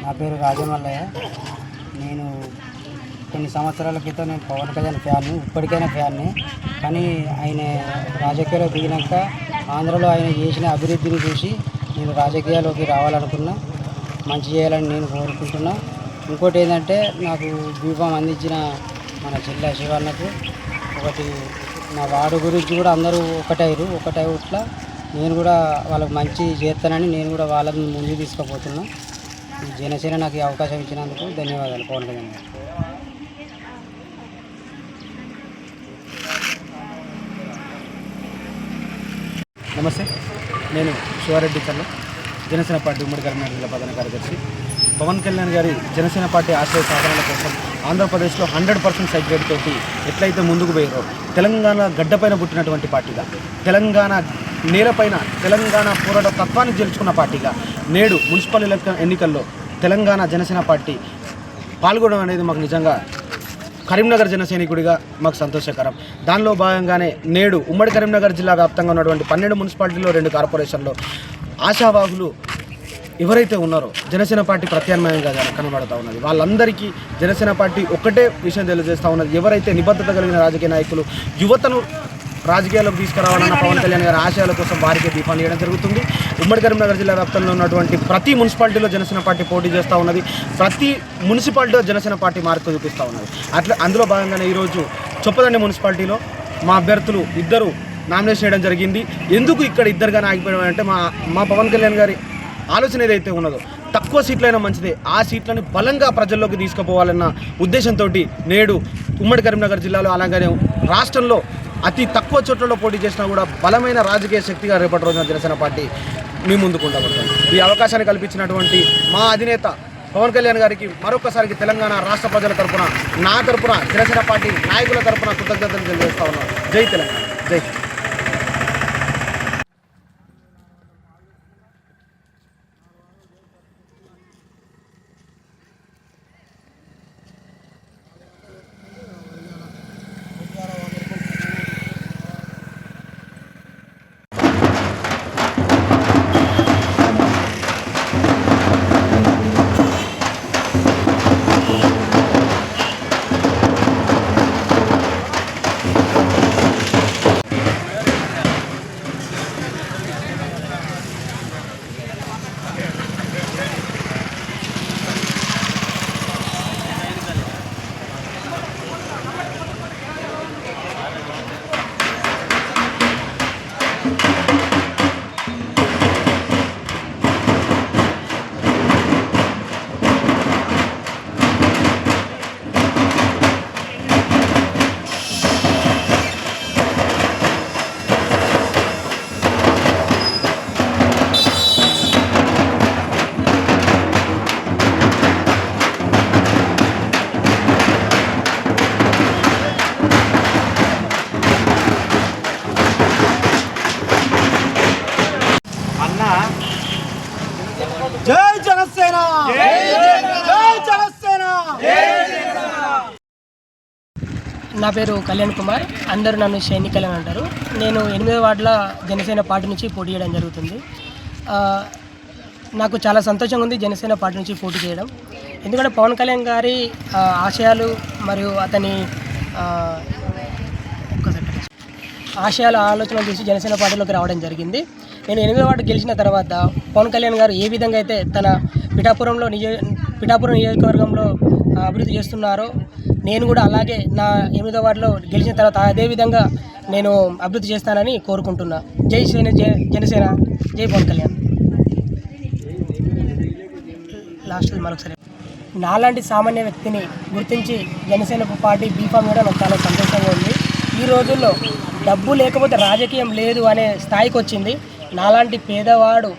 నా పేరు రాజమల్లయ్య. నేను కొన్ని సంవత్సరాల క్రితం నేను పవన్ కళ్యాణ్ ఫ్యాన్ని, ఇప్పటికైనా ఫ్యాన్ని. కానీ ఆయన రాజకీయాల్లో దిగినాక ఆంధ్రలో ఆయన చేసిన అభివృద్ధిని చూసి నేను రాజకీయాల్లోకి రావాలనుకున్నా, మంచి చేయాలని నేను కోరుకుంటున్నా. ఇంకోటి ఏంటంటే, నాకు దీపం అందించిన మన జిల్లా శివన్నకు ఒకటి, నా వార్డు గురించి కూడా అందరూ ఒకటే ఇట్లా నేను కూడా వాళ్ళకి మంచి చేస్తానని నేను కూడా వాళ్ళని ముందుకు తీసుకుపోతున్నా. జనసేన నాకు ఈ అవకాశం ఇచ్చినందుకు ధన్యవాదాలు పవన్ కళ్యాణ్ గారు. నమస్తే, నేను శివారెడ్డి చల్ల, జనసేన పార్టీ ఉమ్మడి కరీంనగర్ జిల్లా ప్రధాన కార్యదర్శి. పవన్ కళ్యాణ్ గారి జనసేన పార్టీ ఆశయ సాధనల కోసం ఆంధ్రప్రదేశ్లో 100% సైక్రేట్ తోటి ఎట్లయితే ముందుకు పోయారో, తెలంగాణ గడ్డపైన పుట్టినటువంటి పార్టీగా, తెలంగాణ నేలపైన తెలంగాణ పోరాట తత్వాన్ని గెలుచుకున్న పార్టీగా నేడు మున్సిపల్ ఎన్నికల్లో తెలంగాణ జనసేన పార్టీ పాల్గొనడం అనేది మాకు నిజంగా కరీంనగర్ జనసైనికుడిగా మాకు సంతోషకరం. దానిలో భాగంగానే నేడు ఉమ్మడి కరీంనగర్ జిల్లా వ్యాప్తంగా ఉన్నటువంటి 12 మున్సిపాలిటీలో 2 కార్పొరేషన్లో ఆశావాహులు ఎవరైతే ఉన్నారో జనసేన పార్టీ ప్రత్యామ్నాయంగా కనబడుతూ ఉన్నది. వాళ్ళందరికీ జనసేన పార్టీ ఒక్కటే విషయం తెలియజేస్తూ ఉన్నది, ఎవరైతే నిబద్ధత కలిగిన రాజకీయ నాయకులు యువతను రాజకీయాల్లోకి తీసుకురావాలన్న పవన్ కళ్యాణ్ గారి ఆశయాల కోసం వారికి దీపాలు చేయడం జరుగుతుంది. ఉమ్మడి కరీంనగర్ జిల్లా వ్యాప్తంలో ఉన్నటువంటి ప్రతి మున్సిపాలిటీలో జనసేన పార్టీ పోటీ చేస్తూ ఉన్నది. ప్రతి మున్సిపాలిటీలో జనసేన పార్టీ మార్పు చూపిస్తూ ఉన్నది. అందులో భాగంగానే ఈరోజు చొప్పదండి మున్సిపాలిటీలో మా అభ్యర్థులు ఇద్దరు నామినేషన్ చేయడం జరిగింది. ఎందుకు ఇక్కడ ఇద్దరుగానే ఆగిపోయామంటే, మా పవన్ కళ్యాణ్ గారి ఆలోచన ఏదైతే ఉన్నదో, తక్కువ సీట్లైనా మంచిదే, ఆ సీట్లను బలంగా ప్రజల్లోకి తీసుకుపోవాలన్న ఉద్దేశంతో నేడు ఉమ్మడి కరీంనగర్ జిల్లాలో అలాగే రాష్ట్రంలో అతి తక్కువ చోట్లలో పోటీ చేసినా కూడా బలమైన రాజకీయ శక్తిగా రేపటి రోజున జనసేన పార్టీ మీ ముందుకు ఉండబోతుంది. ఈ అవకాశాన్ని కల్పించినటువంటి మా అధినేత పవన్ కళ్యాణ్ గారికి మరొకసారికి తెలంగాణ రాష్ట్ర ప్రజల తరఫున, నా తరఫున, జనసేన పార్టీ నాయకుల తరఫున కృతజ్ఞతలు తెలియజేస్తా ఉన్నాను. జై తెలంగాణ, జై. జై జనసేన, జై జనసేన. నా పేరు కళ్యాణ్ కుమార్, అందరూ నన్ను షైని కళ్యాణ్ అంటారు. నేను 8వ వార్డుల జనసేన పార్టీ నుంచి పోటీ చేయడం జరుగుతుంది. నాకు చాలా సంతోషంగా ఉంది జనసేన పార్టీ నుంచి పోటీ చేయడం. ఎందుకంటే పవన్ కళ్యాణ్ గారి ఆశయాలు మరియు అతని ఆశయాల ఆలోచనలు చూసి జనసేన పార్టీలోకి రావడం జరిగింది. నేను 8వ వార్డు గెలిచిన తర్వాత పవన్ కళ్యాణ్ గారు ఏ విధంగా అయితే తన పిఠాపురం నియోజకవర్గంలో అభివృద్ధి చేస్తున్నారో, నేను కూడా అలాగే నా 8వ వార్డులో గెలిచిన తర్వాత అదేవిధంగా నేను అభివృద్ధి చేస్తానని కోరుకుంటున్నా. జై జనసేన, జై పవన్ కళ్యాణ్. లాస్ట్ మరొకసారి, నాలాంటి సామాన్య వ్యక్తిని గుర్తించి జనసేన పార్టీ బీఫామ్ కూడా నాకు చాలా సంతోషంగా ఉంది. ఈ రోజుల్లో డబ్బు లేకపోతే రాజకీయం లేదు అనే స్థాయికి వచ్చింది. నాలాంటి పేదవాడు